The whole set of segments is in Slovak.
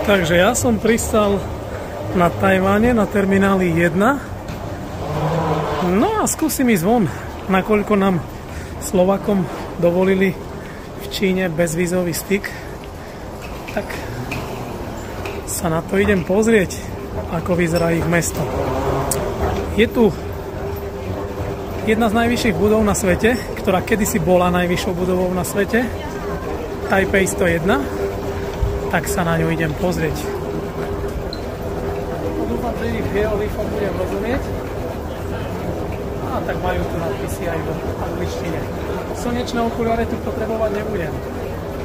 Takže ja som pristal na Tajvane, na termináli 1. No a skúsim ísť von, nakoľko nám Slovákom dovolili v Číne bezvízový styk. Tak sa na to idem pozrieť, ako vyzerá ich mesto. Je tu jedna z najvyšších budov na svete, ktorá kedysi bola najvyššou budovou na svete, Taipei 101. Tak sa na ňu idem pozrieť. Dúfam, že ich hieroglifom budem rozumieť. A tak majú tu nadpisy aj v angličtine. Slnečné okuliare tu potrebovať nebudem.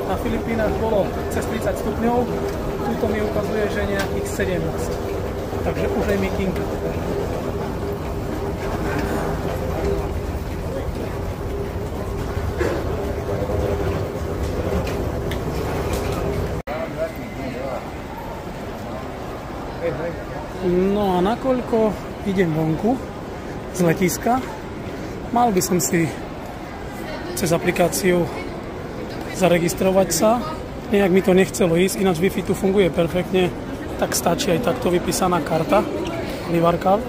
Na Filipínach bolo cez 30 stupňov, tuto mi ukazuje, že nejakých 17. Takže už aj mikinka. No a nakoľko idem vonku z letiska, mal by som si cez aplikáciu zaregistrovať sa. Nejak mi to nechcelo ísť, ináč Wi-Fi tu funguje perfektne, tak stačí aj takto vypísaná karta, Livar Card.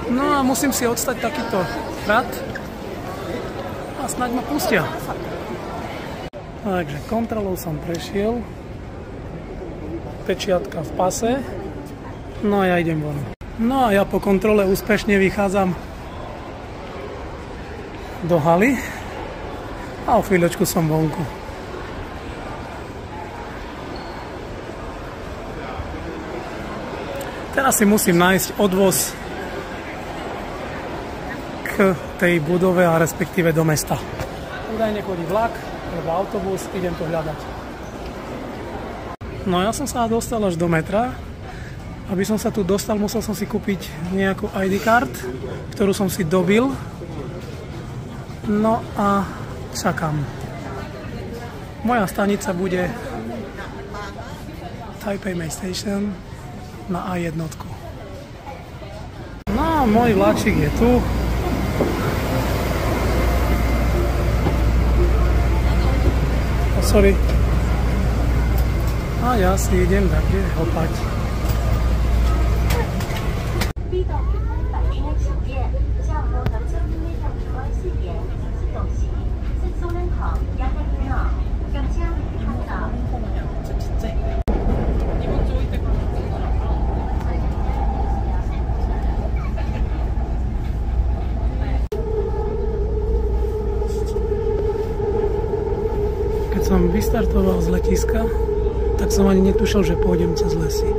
No a musím si odstať takýto rad a snáď ma pustia. Takže kontrolou som prešiel, pečiatka v pase. No a ja idem von. No a ja po kontrole úspešne vychádzam do haly a o chvíľočku som vonku. Teraz si musím nájsť odvoz k tej budove a respektíve do mesta. Údajne chodí vlak alebo autobus, idem to hľadať. No ja som sa dostal až do metra. Aby som sa tu dostal, musel som si kúpiť nejakú ID card, ktorú som si dobil. No a čakám. Moja stanica bude Taipei Main Station na A1. No a môj vláčik je tu. Oh, sorry. A ja si idem takde hopať. Keď som vystartoval z letiska, tak som ani netušil, že pôjdem cez lesy.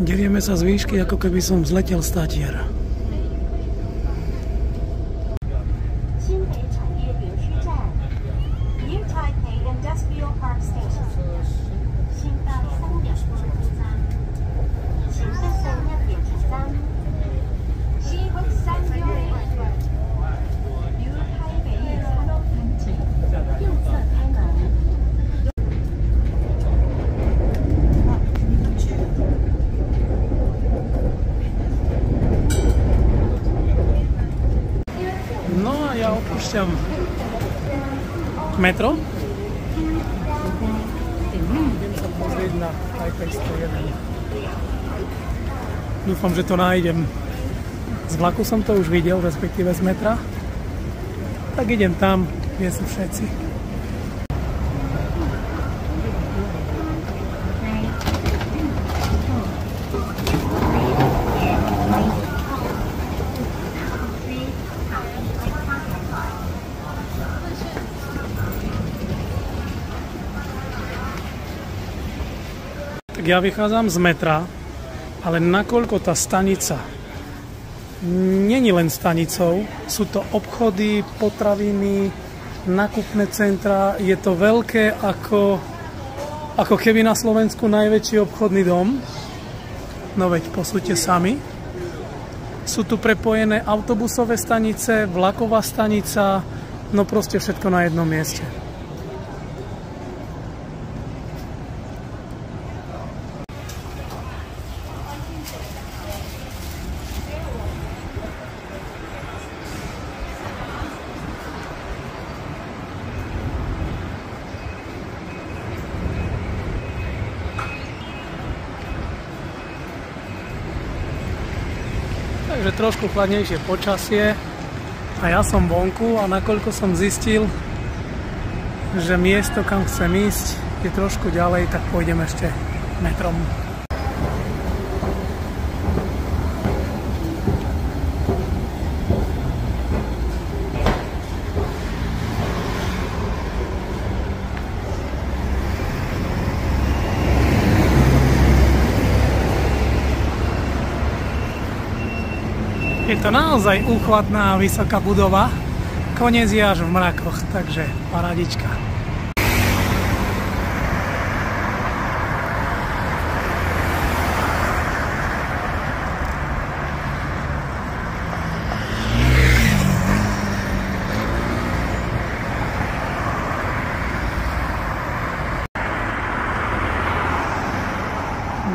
Derieme sa z výšky, ako keby som zletel statier. Opúšťam metro. Idem sa pozrieť na Taipei 101. Dúfam, že to nájdem. Z vlaku som to už videl, respektíve z metra. Tak idem tam, kde sú všetci. Ja vychádzam z metra, ale nakoľko tá stanica není len stanicou, sú to obchody, potraviny, nákupné centra. Je to veľké ako keby na Slovensku najväčší obchodný dom. No veď posúďte sami. Sú tu prepojené autobusové stanice, vlaková stanica, no proste všetko na jednom mieste. Takže trošku chladnejšie počasie a ja som vonku a nakoľko som zistil, že miesto, kam chcem ísť, je trošku ďalej, tak pôjdem ešte metrom. Je to naozaj úchvatná a vysoká budova. Koniec je až v mrakoch, takže paradička.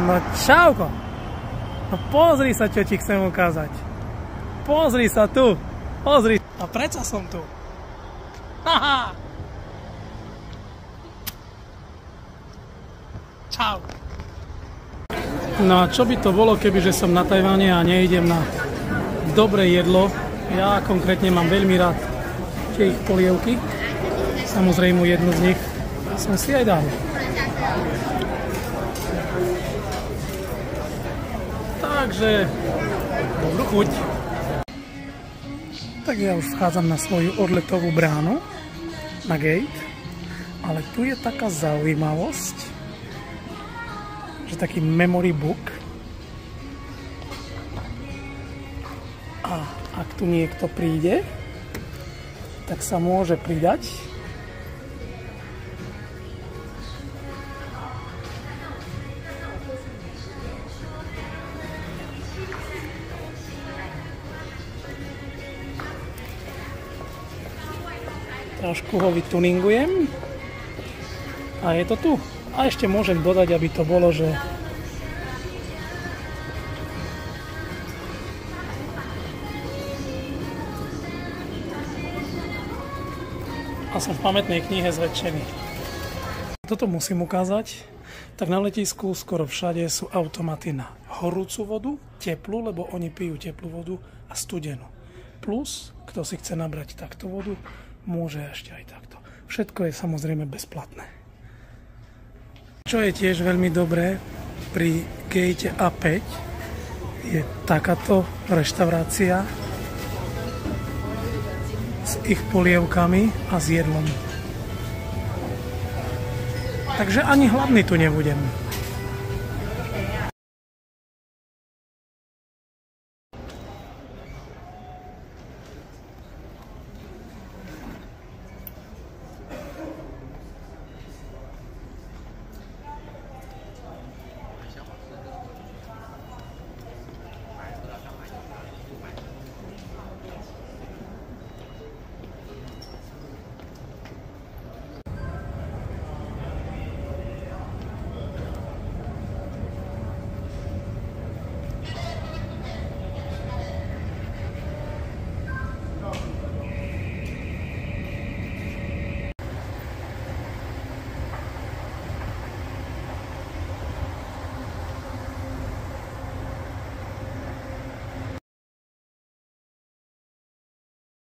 No čauko! No pozri sa, čo ti chcem ukázať. Pozri sa tu, pozri. A prečo som tu? Haha. Čau. No a čo by to bolo, kebyže som na Tajvane a neidem na dobré jedlo? Ja konkrétne mám veľmi rád tie ich polievky. Samozrejme jednu z nich som si aj dal. Takže dobrú chuť. Tak ja už vchádzam na svoju odletovú bránu, na gate, ale tu je taká zaujímavosť, že taký memory book. A ak tu niekto príde, tak sa môže pridať. Trošku ho vytuningujem a je to tu. A ešte môžem dodať, aby to bolo, že a som v pamätnej knihe zväčšený. Toto musím ukázať. Tak na letisku skoro všade sú automaty na horúcu vodu, teplú, lebo oni pijú teplú vodu a studenú. Plus, kto si chce nabrať takto vodu, môže ešte aj takto. Všetko je samozrejme bezplatné. Čo je tiež veľmi dobré pri gate A5 je takáto reštaurácia s ich polievkami a s jedlom. Takže ani hladný tu nebudem.